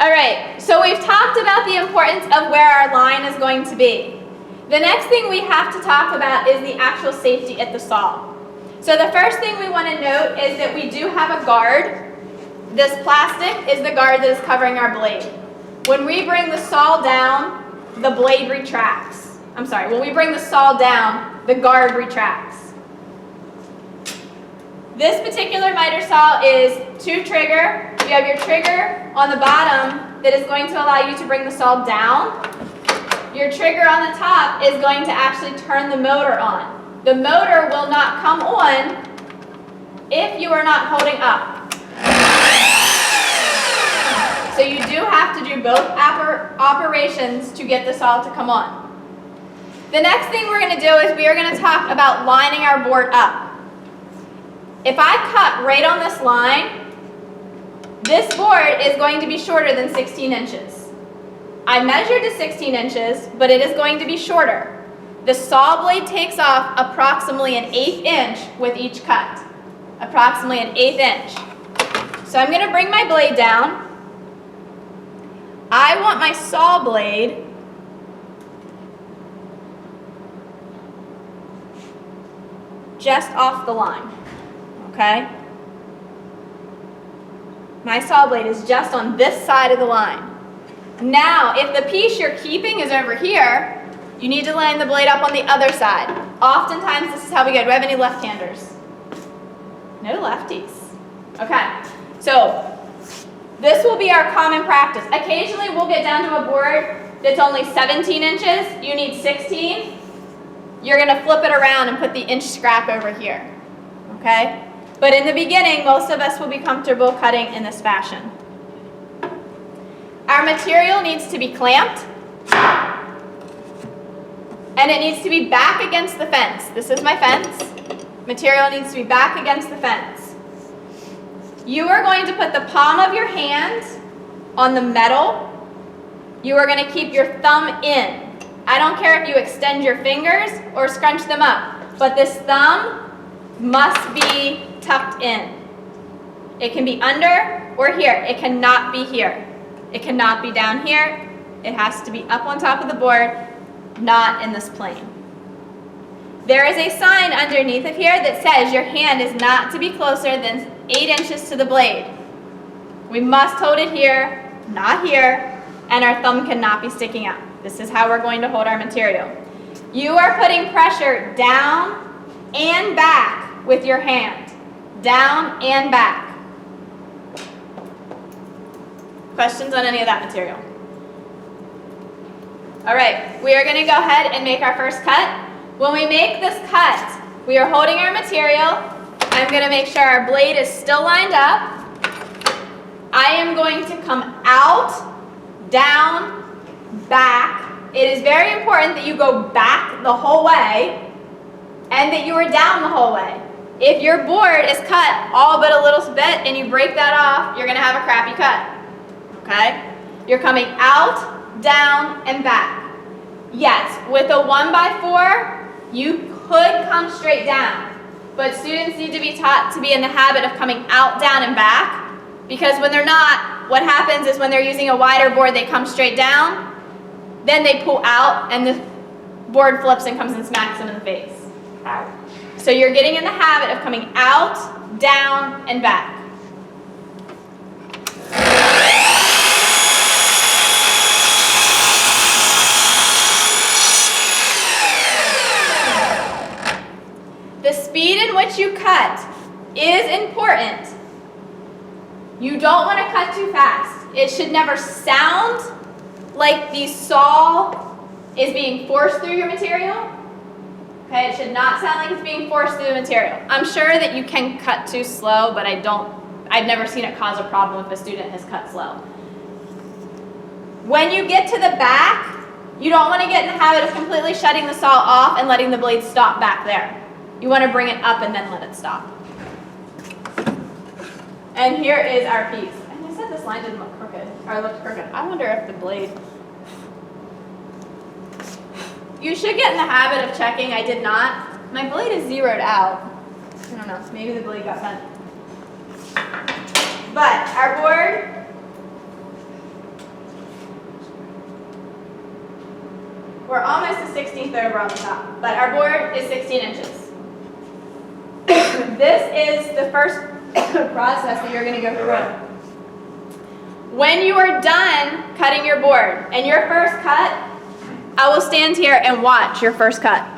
All right, so we've talked about the importance of where our line is going to be. The next thing we have to talk about is the actual safety at the saw. So the first thing we want to note is that we do have a guard. This plastic is the guard that is covering our blade. When we bring the saw down, the blade retracts. I'm sorry, when we bring the saw down, the guard retracts. This particular miter saw is 2-trigger. You have your trigger on the bottom that is going to allow you to bring the saw down. Your trigger on the top is going to actually turn the motor on. The motor will not come on if you are not holding up. So you do have to do both operations to get the saw to come on. The next thing we're going to do is we are going to talk about lining our board up. If I cut right on this line, this board is going to be shorter than 16 inches. I measured to 16 inches, but it is going to be shorter. The saw blade takes off approximately an 1/8 inch with each cut. Approximately an 1/8 inch. So I'm going to bring my blade down. I want my saw blade just off the line, okay? My saw blade is just on this side of the line. Now, if the piece you're keeping is over here, you need to line the blade up on the other side. Oftentimes, this is how we go. Do we have any left-handers? No lefties. Okay, so this will be our common practice. Occasionally, we'll get down to a board that's only 17 inches. You need 16. You're going to flip it around and put the inch scrap over here, okay? But in the beginning, most of us will be comfortable cutting in this fashion. Our material needs to be clamped, and it needs to be back against the fence. This is my fence. Material needs to be back against the fence. You are going to put the palm of your hand on the metal. You are going to keep your thumb in. I don't care if you extend your fingers or scrunch them up, but this thumb must be tucked in. It can be under or here. It cannot be here. It cannot be down here. It has to be up on top of the board, not in this plane. There is a sign underneath of here that says your hand is not to be closer than 8 inches to the blade. We must hold it here, not here, and our thumb cannot be sticking out. This is how we're going to hold our material. You are putting pressure down and back with your hand. Down and back. Questions on any of that material? All right, we are going to go ahead and make our first cut. When we make this cut, we are holding our material. I'm going to make sure our blade is still lined up. I am going to come out, down, back. It is very important that you go back the whole way and that you are down the whole way. If your board is cut all but a little bit and you break that off, you're going to have a crappy cut. Okay? You're coming out, down, and back. Yes, with a 1x4, you could come straight down, but students need to be taught to be in the habit of coming out, down, and back, because when they're not, what happens is when they're using a wider board, they come straight down, then they pull out, and the board flips and comes and smacks them in the face. So you're getting in the habit of coming out, down, and back. The speed in which you cut is important. You don't want to cut too fast. It should never sound like the saw is being forced through your material. Okay, it should not sound like it's being forced through the material. I'm sure that you can cut too slow, but I've never seen it cause a problem if a student has cut slow. When you get to the back, you don't want to get in the habit of completely shutting the saw off and letting the blade stop back there. You want to bring it up and then let it stop. And here is our piece. And I said this line didn't look crooked, or looked crooked. I wonder if the blade... You should get in the habit of checking. I did not. My blade is zeroed out. I don't know, maybe the blade got bent. But our board We're almost a 16th over on the top, but our board is 16 inches. This is the first process that you're going to go through. When you are done cutting your board and your first cut, I will stand here and watch your first cut.